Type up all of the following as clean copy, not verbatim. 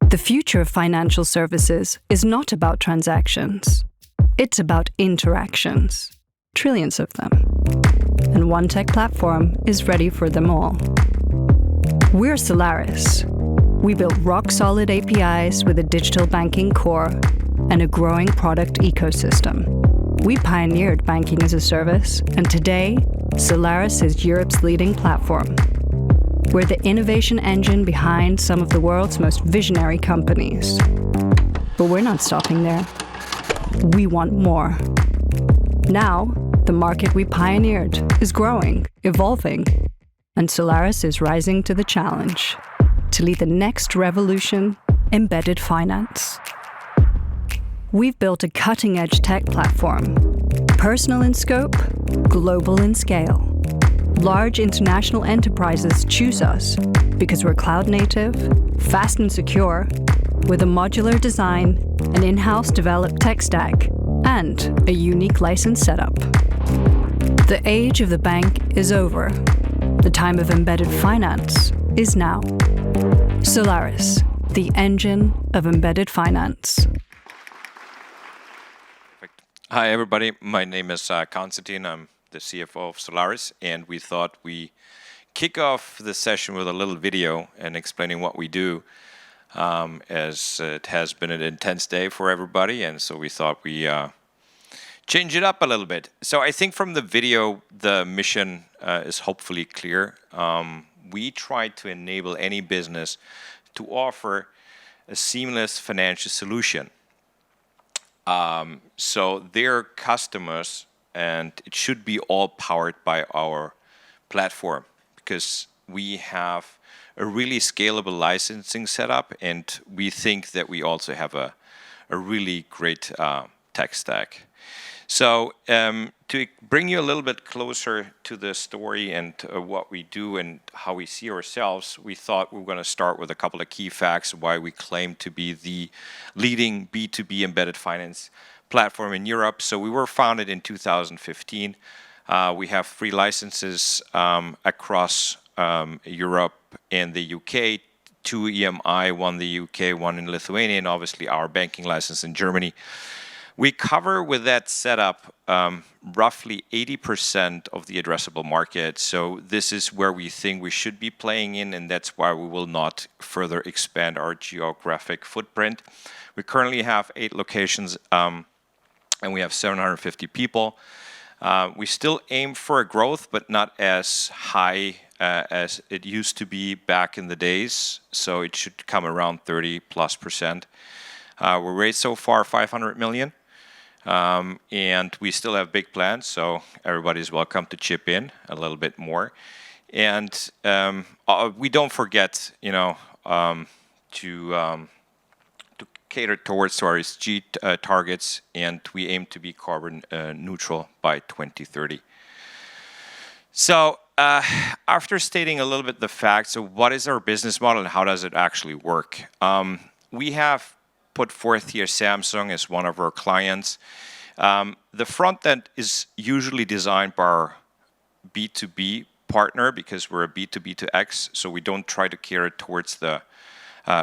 The future of financial services is not about transactions. It's about interactions, trillions of them. And one tech platform is ready for them all. We're Solaris. We built rock-solid APIs with a digital banking core and a growing product ecosystem. We pioneered banking as a service, and today, Solaris is Europe's leading platform. We're the innovation engine behind some of the world's most visionary companies. But we're not stopping there. We want more. Now, the market we pioneered is growing, evolving, and Solaris is rising to the challenge to lead the next revolution, embedded finance. We've built a cutting-edge tech platform, personal in scope, global in scale. Large international enterprises choose us because we're cloud-native, fast and secure, with a modular design, an in-house developed tech stack, and a unique license setup. The age of the bank is over. The time of embedded finance is now. Solaris, the engine of embedded finance. Hi, everybody. My name is Konstantin. I'm the CFO of Solaris, and we thought we kick off the session with a little video and explaining what we do, as it has been an intense day for everybody, and so we thought we change it up a little bit. So I think from the video, the mission is hopefully clear. We try to enable any business to offer a seamless financial solution. So their customers, and it should be all powered by our platform, because we have a really scalable licensing setup, and we think that we also have a really great tech stack. So to bring you a little bit closer to the story and what we do and how we see ourselves, we thought we were going to start with a couple of key facts why we claim to be the leading B2B embedded finance platform in Europe. So we were founded in 2015. We have 3 licenses across Europe and the UK, 2 EMI, 1 in the UK, 1 in Lithuania, and obviously our banking license in Germany. We cover with that setup roughly 80% of the addressable market. So this is where we think we should be playing in, and that's why we will not further expand our geographic footprint. We currently have 8 locations, and we have 750 people. We still aim for a growth, but not as high as it used to be back in the days. So it should come around 30+%. We raised so far 500 million. And we still have big plans, so everybody's welcome to chip in a little bit more. And we don't forget, to cater towards our ESG targets, and we aim to be carbon neutral by 2030. So after stating a little bit the facts of what is our business model and how does it actually work, we have put forth here Samsung as one of our clients. The front end is usually designed by our B2B partner because we're a B2B to X, so we don't try to cater towards the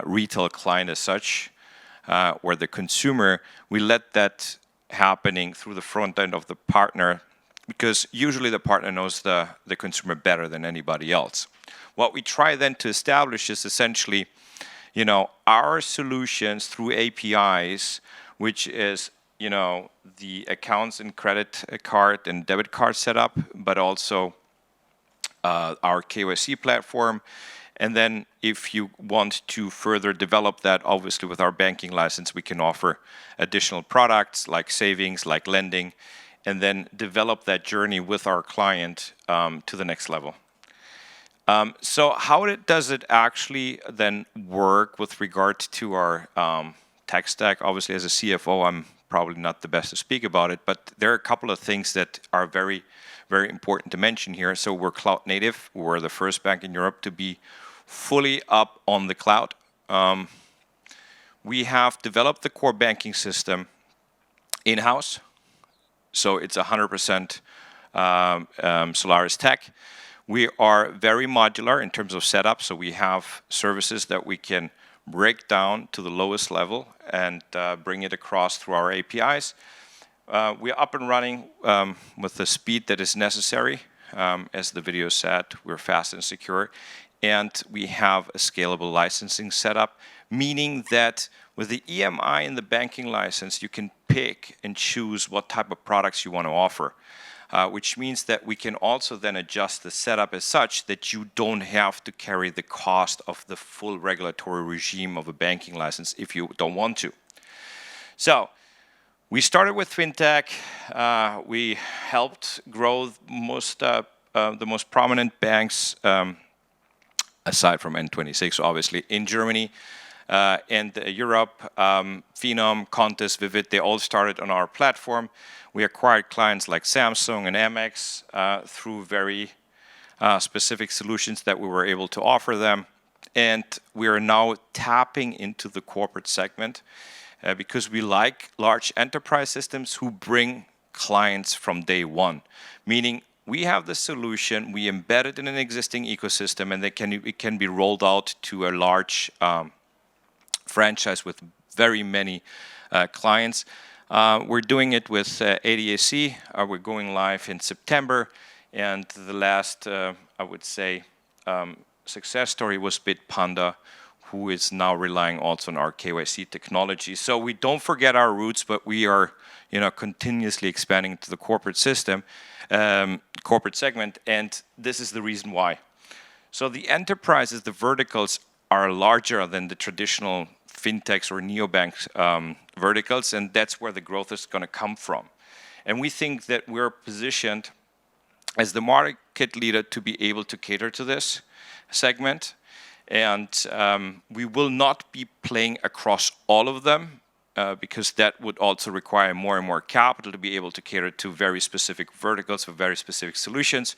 retail client as such, or the consumer. We let that happening through the front end of the partner because usually the partner knows the consumer better than anybody else. What we try then to establish is essentially our solutions through APIs, which is, the accounts and credit card and debit card setup, but also our KYC platform. And then if you want to further develop that, obviously with our banking license, we can offer additional products like savings, like lending, and then develop that journey with our client to the next level. So how does it actually then work with regard to our tech stack? Obviously, as a CFO, I'm probably not the best to speak about it, but there are a couple of things that are very, very important to mention here. So we're cloud native. We're the first bank in Europe to be fully up on the cloud. We have developed the core banking system in-house. So it's 100% Solaris tech. We are very modular in terms of setup, so we have services that we can break down to the lowest level and bring it across through our APIs. We're up and running with the speed that is necessary. As the video said, we're fast and secure. And we have a scalable licensing setup, meaning that with the EMI and the banking license, you can pick and choose what type of products you want to offer. Which means that we can also then adjust the setup as such that you don't have to carry the cost of the full regulatory regime of a banking license if you don't want to. So we started with FinTech. We helped grow the most prominent banks, aside from N26, obviously, in Germany and Europe. Phenom, Contest, Vivid, they all started on our platform. We acquired clients like Samsung and Amex through very specific solutions that we were able to offer them. And we are now tapping into the corporate segment because we like large enterprise systems who bring clients from day one. Meaning we have the solution, we embed it in an existing ecosystem, and it can be rolled out to a large franchise with very many clients. We're doing it with ADAC. We're going live in September. And the last, I would say, success story was Bitpanda, who is now relying also on our KYC technology. So we don't forget our roots, but we are continuously expanding to the corporate system, corporate segment. And this is the reason why. So the enterprises, the verticals, are larger than the traditional fintechs or neobanks verticals, and that's where the growth is going to come from. And we think that we're positioned as the market leader to be able to cater to this segment. And we will not be playing across all of them because that would also require more and more capital to be able to cater to very specific verticals with very specific solutions.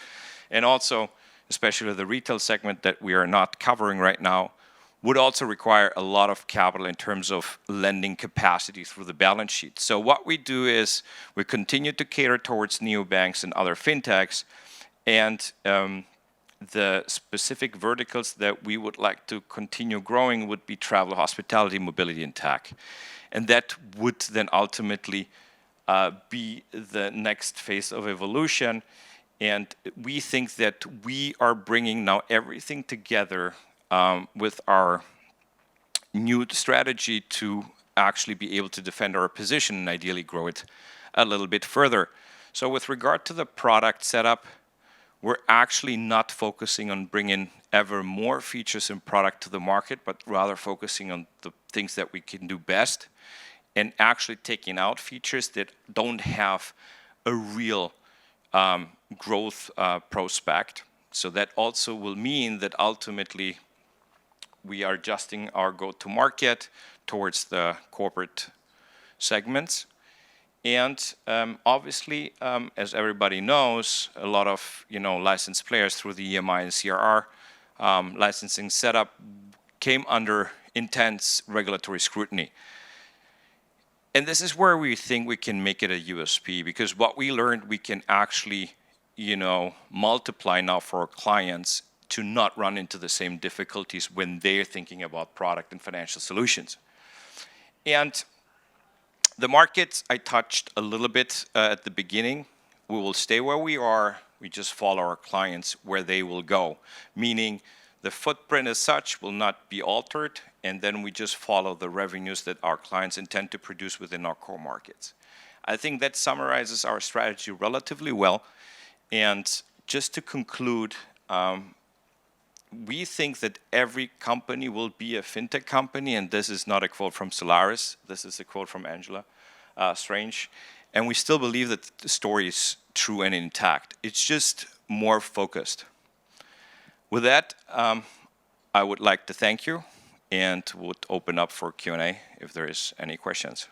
And also, especially the retail segment that we are not covering right now, would also require a lot of capital in terms of lending capacity through the balance sheet. So what we do is we continue to cater towards neobanks and other fintechs, and the specific verticals that we would like to continue growing would be travel, hospitality, mobility, and tech. And that would then ultimately be the next phase of evolution. And we think that we are bringing now everything together with our new strategy to actually be able to defend our position and ideally grow it a little bit further. So with regard to the product setup, we're actually not focusing on bringing ever more features and product to the market, but rather focusing on the things that we can do best and actually taking out features that don't have a real growth prospect. So that also will mean that ultimately we are adjusting our go-to-market towards the corporate segments. And obviously, as everybody knows, a lot of licensed players through the EMI and CRR licensing setup came under intense regulatory scrutiny. And this is where we think we can make it a USP, because what we learned we can actually multiply now for our clients to not run into the same difficulties when they're thinking about product and financial solutions. And the markets I touched a little bit at the beginning. We will stay where we are. We just follow our clients where they will go, meaning the footprint as such will not be altered, and then we just follow the revenues that our clients intend to produce within our core markets. I think that summarizes our strategy relatively well. And just to conclude, we think that every company will be a fintech company, and this is not a quote from Solaris. This is a quote from Angela Strange. And we still believe that the story is true and intact. It's just more focused. With that, I would like to thank you and would open up for Q&A if there is any questions.